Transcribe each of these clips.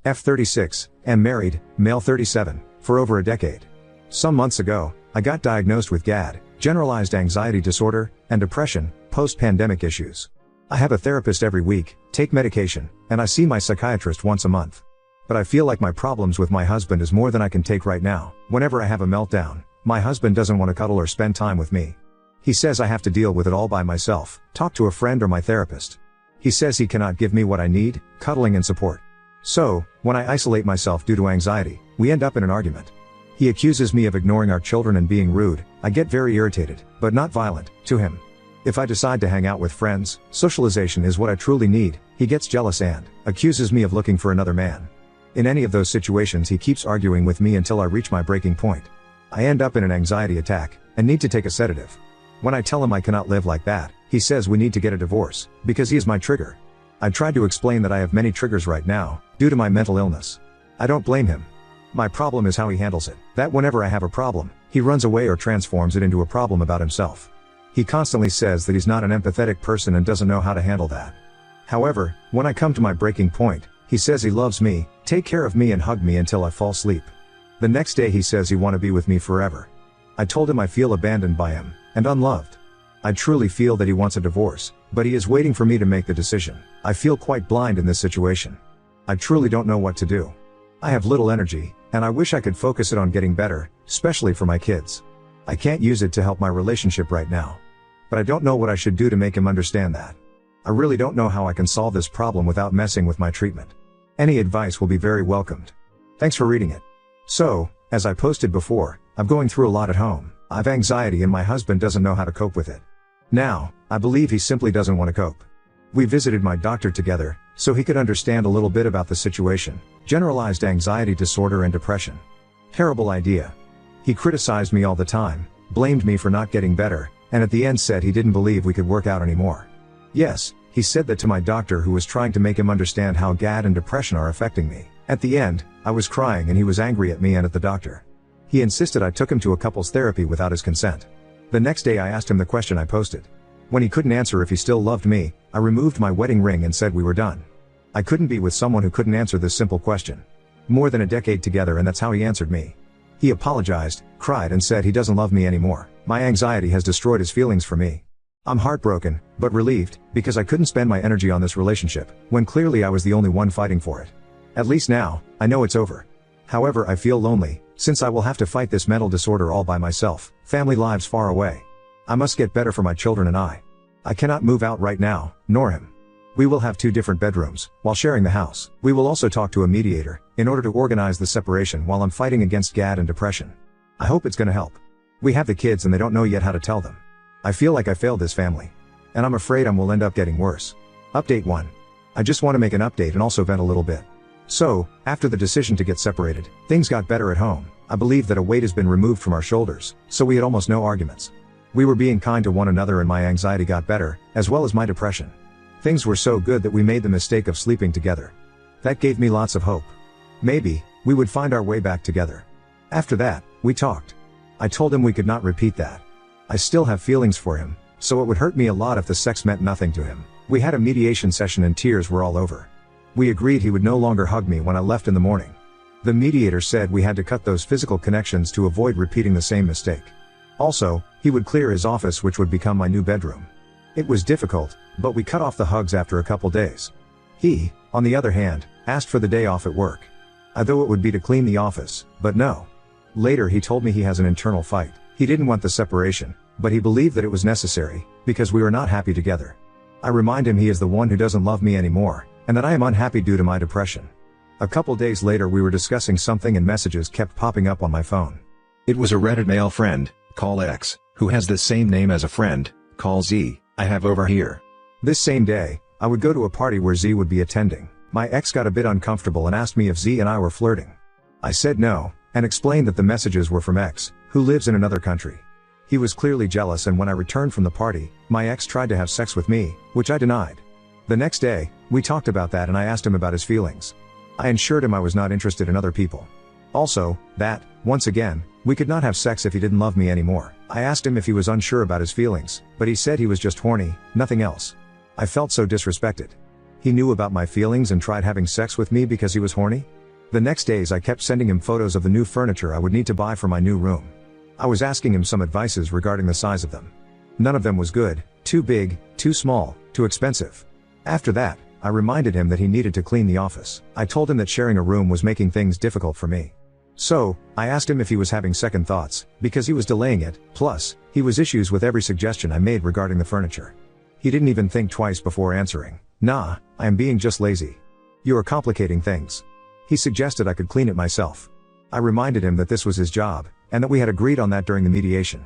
F36, am married, male 37, for over a decade. Some months ago, I got diagnosed with GAD, generalized anxiety disorder, and depression, post-pandemic issues. I have a therapist every week, take medication, and I see my psychiatrist once a month. But I feel like my problems with my husband is more than I can take right now. Whenever I have a meltdown, my husband doesn't want to cuddle or spend time with me. He says I have to deal with it all by myself, talk to a friend or my therapist. He says he cannot give me what I need, cuddling and support. So, when I isolate myself due to anxiety, we end up in an argument. He accuses me of ignoring our children and being rude. I get very irritated, but not violent, to him. If I decide to hang out with friends, socialization is what I truly need. He gets jealous and accuses me of looking for another man. In any of those situations he keeps arguing with me until I reach my breaking point. I end up in an anxiety attack, and need to take a sedative. When I tell him I cannot live like that, he says we need to get a divorce, because he is my trigger. I tried to explain that I have many triggers right now, due to my mental illness. I don't blame him. My problem is how he handles it, that whenever I have a problem, he runs away or transforms it into a problem about himself. He constantly says that he's not an empathetic person and doesn't know how to handle that. However, when I come to my breaking point, he says he loves me, take care of me and hug me until I fall asleep. The next day he says he wants to be with me forever. I told him I feel abandoned by him, and unloved. I truly feel that he wants a divorce, but he is waiting for me to make the decision. I feel quite blind in this situation. I truly don't know what to do. I have little energy, and I wish I could focus it on getting better, especially for my kids. I can't use it to help my relationship right now. But I don't know what I should do to make him understand that. I really don't know how I can solve this problem without messing with my treatment. Any advice will be very welcomed. Thanks for reading it. So, as I posted before, I'm going through a lot at home. I have anxiety and my husband doesn't know how to cope with it. Now, I believe he simply doesn't want to cope. We visited my doctor together, so he could understand a little bit about the situation. Generalized anxiety disorder and depression. Terrible idea. He criticized me all the time, blamed me for not getting better, and at the end said he didn't believe we could work out anymore. Yes, he said that to my doctor who was trying to make him understand how GAD and depression are affecting me. At the end, I was crying and he was angry at me and at the doctor. He insisted I took him to a couples therapy without his consent. The next day I asked him the question I posted. When he couldn't answer if he still loved me, I removed my wedding ring and said we were done. I couldn't be with someone who couldn't answer this simple question. More than a decade together, and that's how he answered me. He apologized, cried and said he doesn't love me anymore. My anxiety has destroyed his feelings for me. I'm heartbroken, but relieved, because I couldn't spend my energy on this relationship, when clearly I was the only one fighting for it. At least now, I know it's over. However, I feel lonely, since I will have to fight this mental disorder all by myself, family lives far away. I must get better for my children and I cannot move out right now, nor him. We will have 2 different bedrooms, while sharing the house. We will also talk to a mediator, in order to organize the separation while I'm fighting against GAD and depression. I hope it's gonna help. We have the kids and they don't know yet how to tell them. I feel like I failed this family. And I'm afraid I will end up getting worse. Update 1. I just want to make an update and also vent a little bit. So, after the decision to get separated, things got better at home. I believe that a weight has been removed from our shoulders, so we had almost no arguments. We were being kind to one another and my anxiety got better, as well as my depression. Things were so good that we made the mistake of sleeping together. That gave me lots of hope. Maybe, we would find our way back together. After that, we talked. I told him we could not repeat that. I still have feelings for him, so it would hurt me a lot if the sex meant nothing to him. We had a mediation session and tears were all over. We agreed he would no longer hug me when I left in the morning. The mediator said we had to cut those physical connections to avoid repeating the same mistake. Also, he would clear his office, which would become my new bedroom. It was difficult, but we cut off the hugs after a couple days. He, on the other hand, asked for the day off at work. I thought it would be to clean the office, but no. Later he told me he has an internal fight. He didn't want the separation, but he believed that it was necessary, because we were not happy together. I remind him he is the one who doesn't love me anymore, and that I am unhappy due to my depression. A couple days later we were discussing something and messages kept popping up on my phone. It was a Reddit male friend, call X, who has the same name as a friend, call Z, I have over here. This same day, I would go to a party where Z would be attending. My ex got a bit uncomfortable and asked me if Z and I were flirting. I said no, and explained that the messages were from X, who lives in another country. He was clearly jealous, and when I returned from the party, my ex tried to have sex with me, which I denied. The next day, we talked about that and I asked him about his feelings. I assured him I was not interested in other people. Also, that, once again, we could not have sex if he didn't love me anymore. I asked him if he was unsure about his feelings, but he said he was just horny, nothing else. I felt so disrespected. He knew about my feelings and tried having sex with me because he was horny? The next days I kept sending him photos of the new furniture I would need to buy for my new room. I was asking him some advices regarding the size of them. None of them was good, too big, too small, too expensive. After that, I reminded him that he needed to clean the office. I told him that sharing a room was making things difficult for me. So, I asked him if he was having second thoughts, because he was delaying it, plus, he was issues with every suggestion I made regarding the furniture. He didn't even think twice before answering. Nah, I am being just lazy. You are complicating things. He suggested I could clean it myself. I reminded him that this was his job, and that we had agreed on that during the mediation.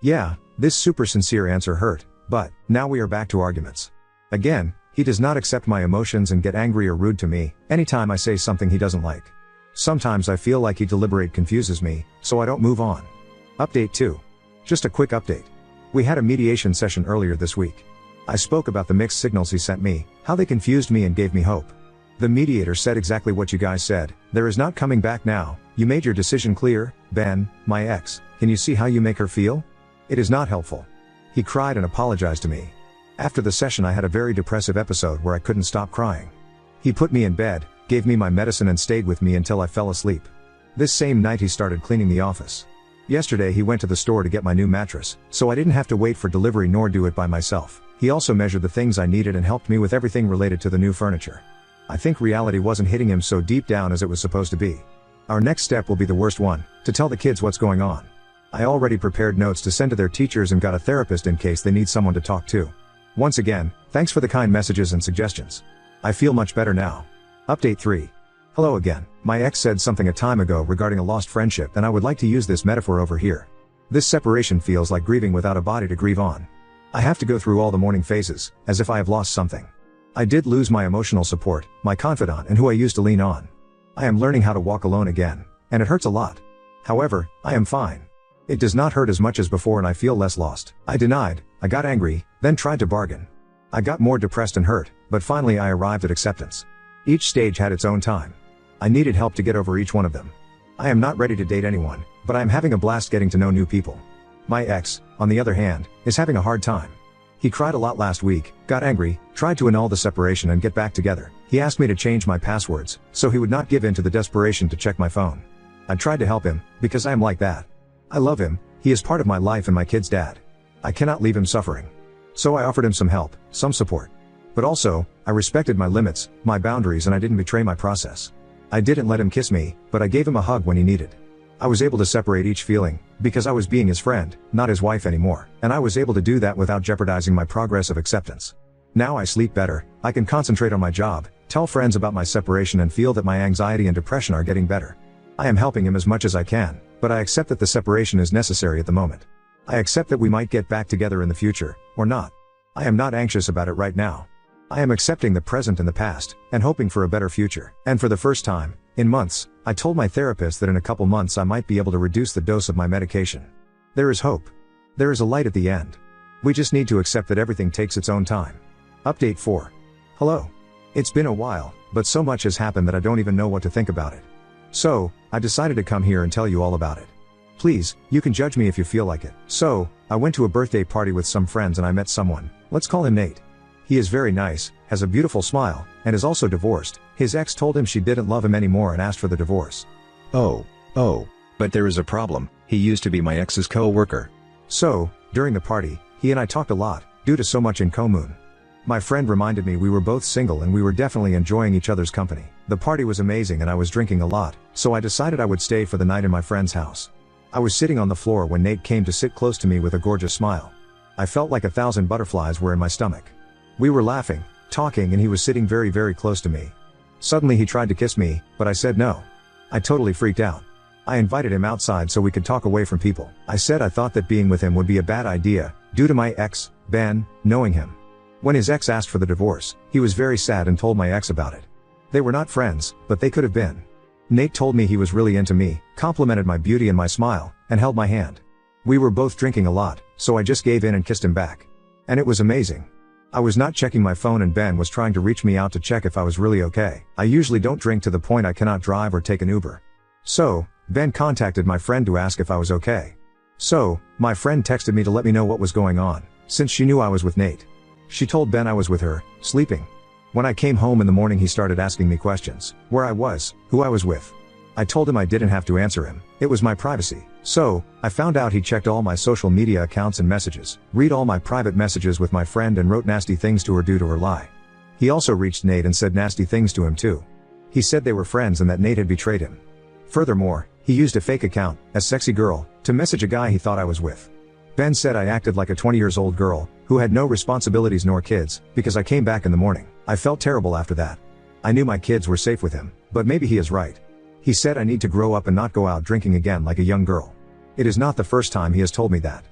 Yeah, this super sincere answer hurt, but, now we are back to arguments. Again, he does not accept my emotions and get angry or rude to me, anytime I say something he doesn't like. Sometimes I feel like he deliberate confuses me, so I don't move on. Update 2. Just a quick update. We had a mediation session earlier this week. I spoke about the mixed signals he sent me, how they confused me and gave me hope. The mediator said exactly what you guys said, there is not coming back now, you made your decision clear, Ben, my ex, can you see how you make her feel? It is not helpful. He cried and apologized to me. After the session I had a very depressive episode where I couldn't stop crying. He put me in bed, gave me my medicine and stayed with me until I fell asleep. This same night he started cleaning the office. Yesterday he went to the store to get my new mattress, so I didn't have to wait for delivery nor do it by myself. He also measured the things I needed and helped me with everything related to the new furniture. I think reality wasn't hitting him so deep down as it was supposed to be. Our next step will be the worst one, to tell the kids what's going on. I already prepared notes to send to their teachers and got a therapist in case they need someone to talk to. Once again, thanks for the kind messages and suggestions. I feel much better now. Update 3. Hello again. My ex said something a time ago regarding a lost friendship and I would like to use this metaphor over here. This separation feels like grieving without a body to grieve on. I have to go through all the mourning phases, as if I have lost something. I did lose my emotional support, my confidant and who I used to lean on. I am learning how to walk alone again, and it hurts a lot. However, I am fine. It does not hurt as much as before and I feel less lost. I denied, I got angry, then tried to bargain. I got more depressed and hurt, but finally I arrived at acceptance. Each stage had its own time. I needed help to get over each one of them. I am not ready to date anyone, but I am having a blast getting to know new people. My ex, on the other hand, is having a hard time. He cried a lot last week, got angry, tried to annul the separation and get back together. He asked me to change my passwords, so he would not give in to the desperation to check my phone. I tried to help him, because I am like that. I love him, he is part of my life and my kid's dad. I cannot leave him suffering. So I offered him some help, some support. But also, I respected my limits, my boundaries and I didn't betray my process. I didn't let him kiss me, but I gave him a hug when he needed. I was able to separate each feeling, because I was being his friend, not his wife anymore, and I was able to do that without jeopardizing my progress of acceptance. Now I sleep better, I can concentrate on my job, tell friends about my separation and feel that my anxiety and depression are getting better. I am helping him as much as I can, but I accept that the separation is necessary at the moment. I accept that we might get back together in the future, or not. I am not anxious about it right now. I am accepting the present and the past, and hoping for a better future. And for the first time, in months, I told my therapist that in a couple months I might be able to reduce the dose of my medication. There is hope. There is a light at the end. We just need to accept that everything takes its own time. Update 4. Hello. It's been a while, but so much has happened that I don't even know what to think about it. So, I decided to come here and tell you all about it. Please, you can judge me if you feel like it. So, I went to a birthday party with some friends and I met someone, let's call him Nate. He is very nice, has a beautiful smile, and is also divorced. His ex told him she didn't love him anymore and asked for the divorce. Oh, but there is a problem, he used to be my ex's co-worker. So, during the party, he and I talked a lot, due to so much in common. My friend reminded me we were both single and we were definitely enjoying each other's company. The party was amazing and I was drinking a lot, so I decided I would stay for the night in my friend's house. I was sitting on the floor when Nate came to sit close to me with a gorgeous smile. I felt like 1,000 butterflies were in my stomach. We were laughing, talking and he was sitting very very close to me. Suddenly he tried to kiss me, but I said no. I totally freaked out. I invited him outside so we could talk away from people. I said I thought that being with him would be a bad idea, due to my ex, Ben, knowing him. When his ex asked for the divorce, he was very sad and told my ex about it. They were not friends, but they could have been. Nate told me he was really into me, complimented my beauty and my smile, and held my hand. We were both drinking a lot, so I just gave in and kissed him back. And it was amazing. I was not checking my phone and Ben was trying to reach me out to check if I was really okay. I usually don't drink to the point I cannot drive or take an Uber. So, Ben contacted my friend to ask if I was okay. So, my friend texted me to let me know what was going on, since she knew I was with Nate. She told Ben I was with her, sleeping. When I came home in the morning, he started asking me questions: where I was, who I was with. I told him I didn't have to answer him, it was my privacy. So, I found out he checked all my social media accounts and messages, read all my private messages with my friend, and wrote nasty things to her due to her lie. He also reached Nate and said nasty things to him too. He said they were friends and that Nate had betrayed him. Furthermore, he used a fake account, a sexy girl, to message a guy he thought I was with. Ben said I acted like a 20-year-old girl, who had no responsibilities nor kids, because I came back in the morning. I felt terrible after that. I knew my kids were safe with him, but maybe he is right. He said I need to grow up and not go out drinking again like a young girl. It is not the first time he has told me that.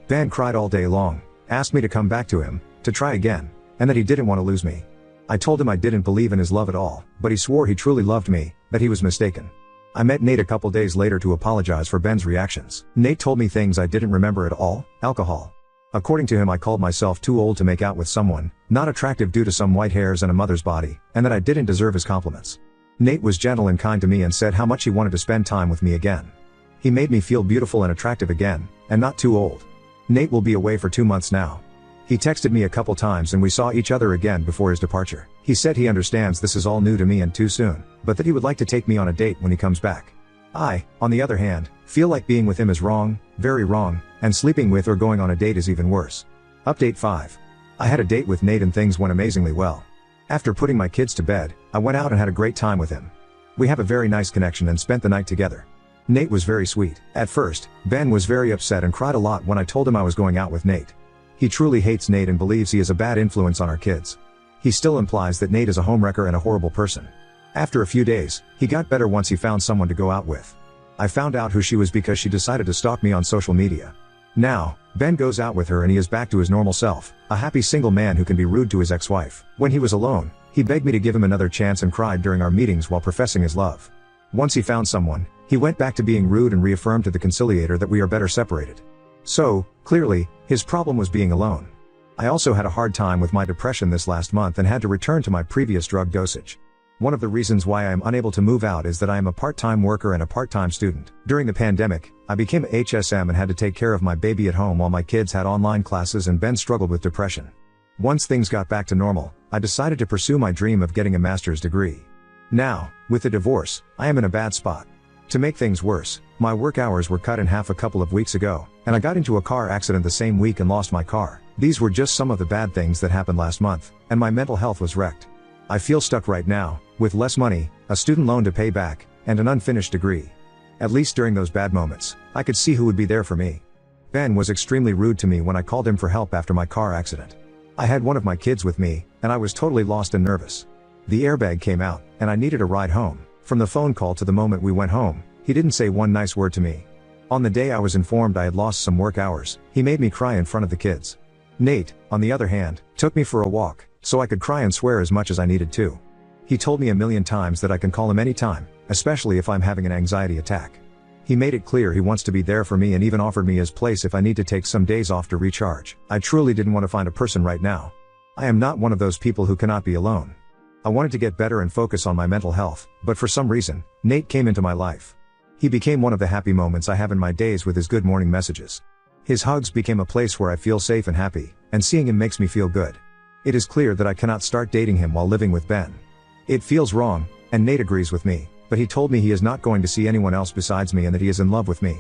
Ben cried all day long, asked me to come back to him, to try again, and that he didn't want to lose me. I told him I didn't believe in his love at all, but he swore he truly loved me, that he was mistaken. I met Nate a couple days later to apologize for Ben's reactions. Nate told me things I didn't remember at all: alcohol. According to him, I called myself too old to make out with someone, not attractive due to some white hairs and a mother's body, and that I didn't deserve his compliments. Nate was gentle and kind to me and said how much he wanted to spend time with me again. He made me feel beautiful and attractive again, and not too old. Nate will be away for 2 months now. He texted me a couple times and we saw each other again before his departure. He said he understands this is all new to me and too soon, but that he would like to take me on a date when he comes back. I, on the other hand, feel like being with him is wrong, very wrong, and sleeping with or going on a date is even worse. Update 5. I had a date with Nate and things went amazingly well. After putting my kids to bed, I went out and had a great time with him. We have a very nice connection and spent the night together. Nate was very sweet. At first, Ben was very upset and cried a lot when I told him I was going out with Nate. He truly hates Nate and believes he is a bad influence on our kids. He still implies that Nate is a homewrecker and a horrible person. After a few days, he got better once he found someone to go out with. I found out who she was because she decided to stalk me on social media. Now, Ben goes out with her and he is back to his normal self, a happy single man who can be rude to his ex-wife. When he was alone, he begged me to give him another chance and cried during our meetings while professing his love. Once he found someone, he went back to being rude and reaffirmed to the conciliator that we are better separated. So, clearly, his problem was being alone. I also had a hard time with my depression this last month and had to return to my previous drug dosage. One of the reasons why I am unable to move out is that I am a part-time worker and a part-time student. During the pandemic, I became HSM and had to take care of my baby at home while my kids had online classes and Ben struggled with depression. Once things got back to normal, I decided to pursue my dream of getting a master's degree. Now, with the divorce, I am in a bad spot. To make things worse, my work hours were cut in half a couple of weeks ago, and I got into a car accident the same week and lost my car. These were just some of the bad things that happened last month, and my mental health was wrecked. I feel stuck right now, with less money, a student loan to pay back, and an unfinished degree. At least during those bad moments, I could see who would be there for me. Ben was extremely rude to me when I called him for help after my car accident. I had one of my kids with me, and I was totally lost and nervous. The airbag came out, and I needed a ride home. From the phone call to the moment we went home, he didn't say one nice word to me. On the day I was informed I had lost some work hours, he made me cry in front of the kids. Nate, on the other hand, took me for a walk, so I could cry and swear as much as I needed to. He told me a million times that I can call him anytime, especially if I'm having an anxiety attack. He made it clear he wants to be there for me and even offered me his place if I need to take some days off to recharge. I truly didn't want to find a person right now. I am not one of those people who cannot be alone. I wanted to get better and focus on my mental health, but for some reason, Nate came into my life. He became one of the happy moments I have in my days with his good morning messages. His hugs became a place where I feel safe and happy, and seeing him makes me feel good. It is clear that I cannot start dating him while living with Ben. It feels wrong, and Nate agrees with me, but he told me he is not going to see anyone else besides me and that he is in love with me.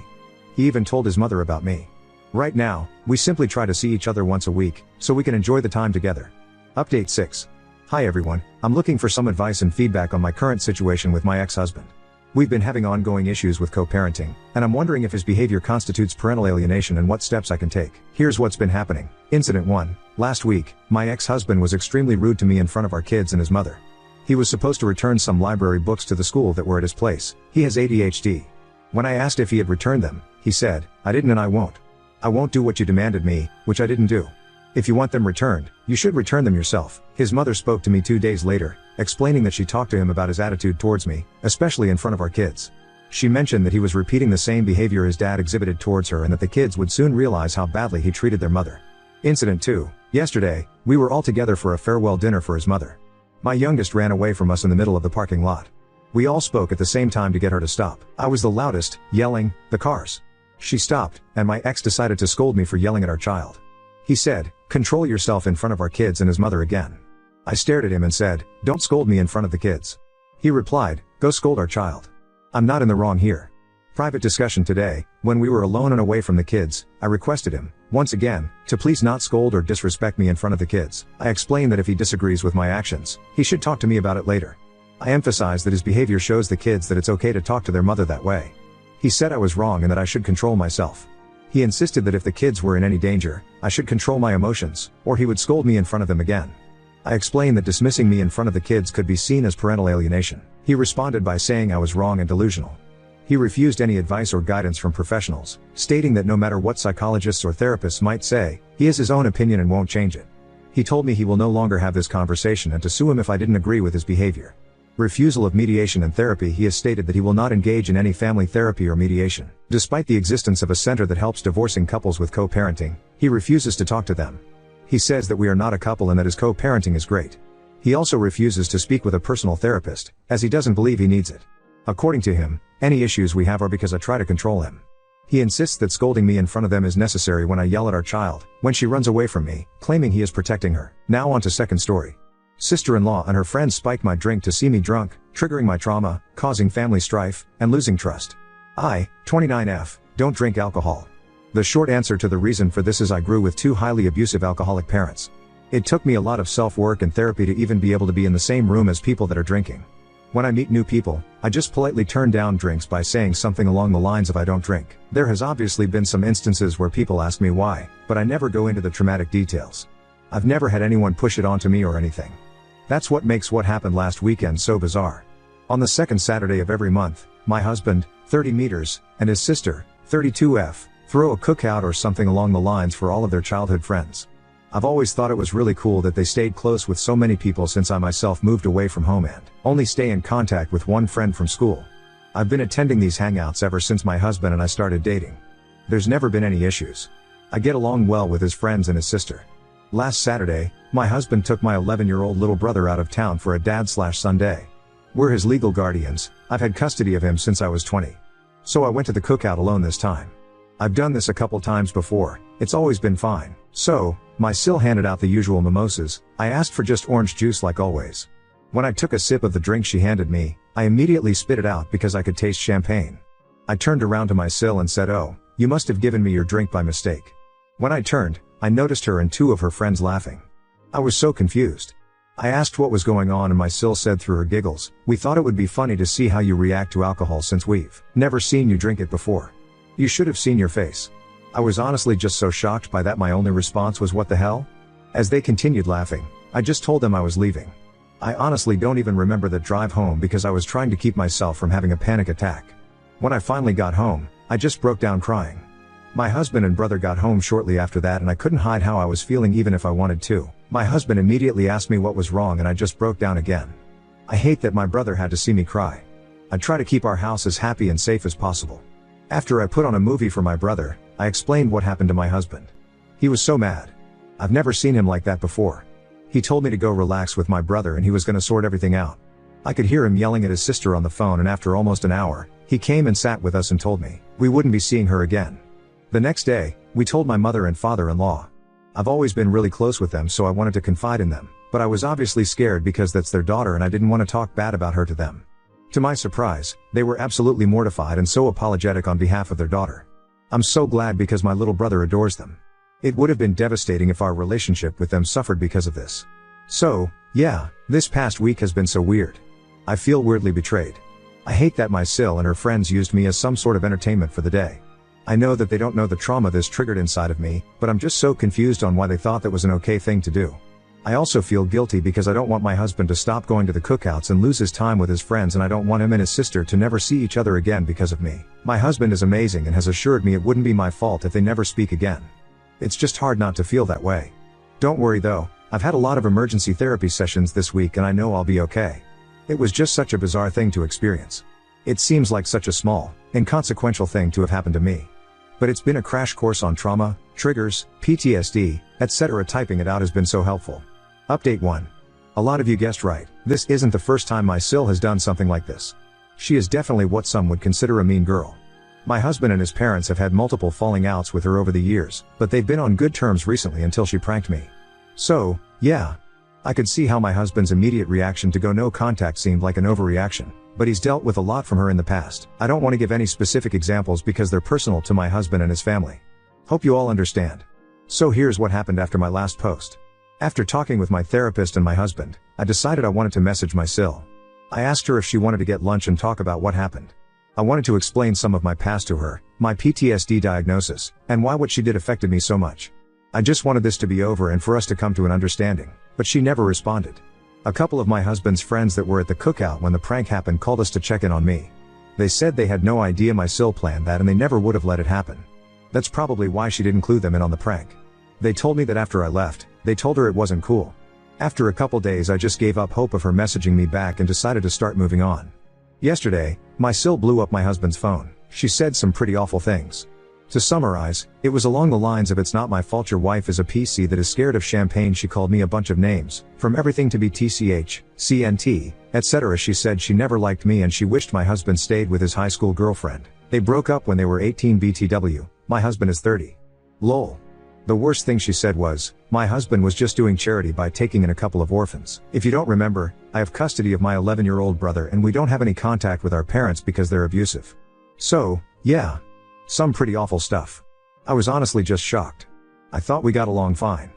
He even told his mother about me. Right now, we simply try to see each other once a week, so we can enjoy the time together. Update 6. Hi everyone, I'm looking for some advice and feedback on my current situation with my ex-husband. We've been having ongoing issues with co-parenting, and I'm wondering if his behavior constitutes parental alienation and what steps I can take. Here's what's been happening. Incident 1. Last week, my ex-husband was extremely rude to me in front of our kids and his mother. He was supposed to return some library books to the school that were at his place. He has ADHD. When I asked if he had returned them, he said, "I didn't and I won't. I won't do what you demanded me," which I didn't do. If you want them returned, you should return them yourself. His mother spoke to me 2 days later, explaining that she talked to him about his attitude towards me, especially in front of our kids. She mentioned that he was repeating the same behavior his dad exhibited towards her and that the kids would soon realize how badly he treated their mother. Incident 2. Yesterday, we were all together for a farewell dinner for his mother. My youngest ran away from us in the middle of the parking lot. We all spoke at the same time to get her to stop. I was the loudest, yelling, "The cars." She stopped, and my ex decided to scold me for yelling at our child. He said, "Control yourself," in front of our kids and his mother again. I stared at him and said, "Don't scold me in front of the kids." He replied, "Go scold our child. I'm not in the wrong here." Private discussion today, when we were alone and away from the kids, I requested him, once again, to please not scold or disrespect me in front of the kids. I explained that if he disagrees with my actions, he should talk to me about it later. I emphasized that his behavior shows the kids that it's okay to talk to their mother that way. He said I was wrong and that I should control myself. He insisted that if the kids were in any danger, I should control my emotions, or he would scold me in front of them again. I explained that dismissing me in front of the kids could be seen as parental alienation. He responded by saying I was wrong and delusional. He refused any advice or guidance from professionals, stating that no matter what psychologists or therapists might say, he has his own opinion and won't change it. He told me he will no longer have this conversation and to sue him if I didn't agree with his behavior. Refusal of mediation and therapy. He has stated that he will not engage in any family therapy or mediation. Despite the existence of a center that helps divorcing couples with co-parenting, he refuses to talk to them. He says that we are not a couple and that his co-parenting is great. He also refuses to speak with a personal therapist, as he doesn't believe he needs it. According to him, any issues we have are because I try to control him. He insists that scolding me in front of them is necessary when I yell at our child, when she runs away from me, claiming he is protecting her. Now on to second story. Sister-in-law and her friends spike my drink to see me drunk, triggering my trauma, causing family strife, and losing trust. I, 29F, don't drink alcohol. The short answer to the reason for this is I grew with two highly abusive alcoholic parents. It took me a lot of self-work and therapy to even be able to be in the same room as people that are drinking. When I meet new people, I just politely turn down drinks by saying something along the lines of I don't drink. There has obviously been some instances where people ask me why, but I never go into the traumatic details. I've never had anyone push it onto me or anything. That's what makes what happened last weekend so bizarre. On the second Saturday of every month, my husband, 30 meters, and his sister, 32F, throw a cookout or something along the lines for all of their childhood friends. I've always thought it was really cool that they stayed close with so many people since I myself moved away from home and only stay in contact with one friend from school. I've been attending these hangouts ever since my husband and I started dating. There's never been any issues. I get along well with his friends and his sister. Last Saturday, my husband took my 11-year-old little brother out of town for a dad/son day. We're his legal guardians. I've had custody of him since I was 20. So I went to the cookout alone this time. I've done this a couple times before, it's always been fine. So, my sil handed out the usual mimosas. I asked for just orange juice like always. When I took a sip of the drink she handed me, I immediately spit it out because I could taste champagne. I turned around to my sil and said, "Oh, you must have given me your drink by mistake." When I turned, I noticed her and two of her friends laughing. I was so confused. I asked what was going on and my sil said through her giggles, "We thought it would be funny to see how you react to alcohol since we've never seen you drink it before. You should have seen your face." I was honestly just so shocked by that my only response was what the hell? As they continued laughing, I just told them I was leaving. I honestly don't even remember that drive home because I was trying to keep myself from having a panic attack. When I finally got home, I just broke down crying. My husband and brother got home shortly after that and I couldn't hide how I was feeling even if I wanted to. My husband immediately asked me what was wrong and I just broke down again. I hate that my brother had to see me cry. I try to keep our house as happy and safe as possible. After I put on a movie for my brother, I explained what happened to my husband. He was so mad. I've never seen him like that before. He told me to go relax with my brother and he was gonna sort everything out. I could hear him yelling at his sister on the phone and after almost an hour, he came and sat with us and told me we wouldn't be seeing her again. The next day, we told my mother and father-in-law. I've always been really close with them so I wanted to confide in them, but I was obviously scared because that's their daughter and I didn't want to talk bad about her to them. To my surprise, they were absolutely mortified and so apologetic on behalf of their daughter. I'm so glad because my little brother adores them. It would have been devastating if our relationship with them suffered because of this. So, yeah, this past week has been so weird. I feel weirdly betrayed. I hate that my sil and her friends used me as some sort of entertainment for the day. I know that they don't know the trauma this triggered inside of me, but I'm just so confused on why they thought that was an okay thing to do. I also feel guilty because I don't want my husband to stop going to the cookouts and lose his time with his friends and I don't want him and his sister to never see each other again because of me. My husband is amazing and has assured me it wouldn't be my fault if they never speak again. It's just hard not to feel that way. Don't worry though, I've had a lot of emergency therapy sessions this week and I know I'll be okay. It was just such a bizarre thing to experience. It seems like such a small, inconsequential thing to have happened to me. But it's been a crash course on trauma, triggers, PTSD, etc. Typing it out has been so helpful. Update 1. A lot of you guessed right, this isn't the first time my sil has done something like this. She is definitely what some would consider a mean girl. My husband and his parents have had multiple falling outs with her over the years, but they've been on good terms recently until she pranked me. So, yeah. I could see how my husband's immediate reaction to go no contact seemed like an overreaction, but he's dealt with a lot from her in the past. I don't want to give any specific examples because they're personal to my husband and his family. Hope you all understand. So here's what happened after my last post. After talking with my therapist and my husband, I decided I wanted to message my sil. I asked her if she wanted to get lunch and talk about what happened. I wanted to explain some of my past to her, my PTSD diagnosis, and why what she did affected me so much. I just wanted this to be over and for us to come to an understanding, but she never responded. A couple of my husband's friends that were at the cookout when the prank happened called us to check in on me. They said they had no idea my sil planned that and they never would have let it happen. That's probably why she didn't clue them in on the prank. They told me that after I left, they told her it wasn't cool. After a couple days I just gave up hope of her messaging me back and decided to start moving on. Yesterday, my sil blew up my husband's phone. She said some pretty awful things. To summarize, it was along the lines of "it's not my fault your wife is a PC that is scared of champagne." She called me a bunch of names, from everything to be TCH, CNT, etc. She said she never liked me and she wished my husband stayed with his high school girlfriend. They broke up when they were 18 BTW, my husband is 30. Lol. The worst thing she said was, my husband was just doing charity by taking in a couple of orphans. If you don't remember, I have custody of my 11-year-old brother and we don't have any contact with our parents because they're abusive. So, yeah. Some pretty awful stuff. I was honestly just shocked. I thought we got along fine.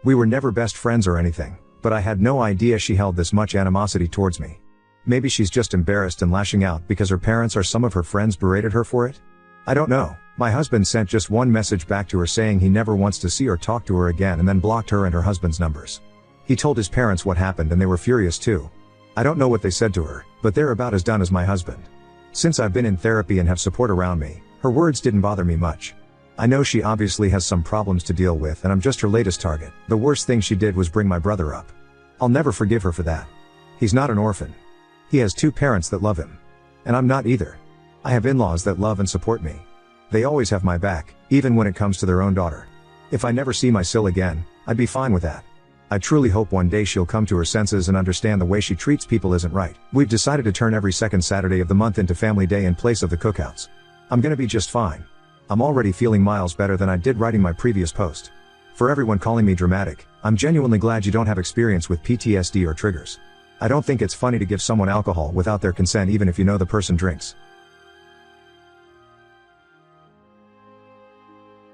We were never best friends or anything, but I had no idea she held this much animosity towards me. Maybe she's just embarrassed and lashing out because her parents or some of her friends berated her for it? I don't know. My husband sent just one message back to her saying he never wants to see or talk to her again and then blocked her and her husband's numbers. He told his parents what happened and they were furious too. I don't know what they said to her, but they're about as done as my husband. Since I've been in therapy and have support around me, her words didn't bother me much. I know she obviously has some problems to deal with and I'm just her latest target. The worst thing she did was bring my brother up. I'll never forgive her for that. He's not an orphan. He has two parents that love him. And I'm not either. I have in-laws that love and support me. They always have my back, even when it comes to their own daughter. If I never see my sil again, I'd be fine with that. I truly hope one day she'll come to her senses and understand the way she treats people isn't right. We've decided to turn every second Saturday of the month into family day in place of the cookouts. I'm gonna be just fine. I'm already feeling miles better than I did writing my previous post. For everyone calling me dramatic, I'm genuinely glad you don't have experience with PTSD or triggers. I don't think it's funny to give someone alcohol without their consent even if you know the person drinks.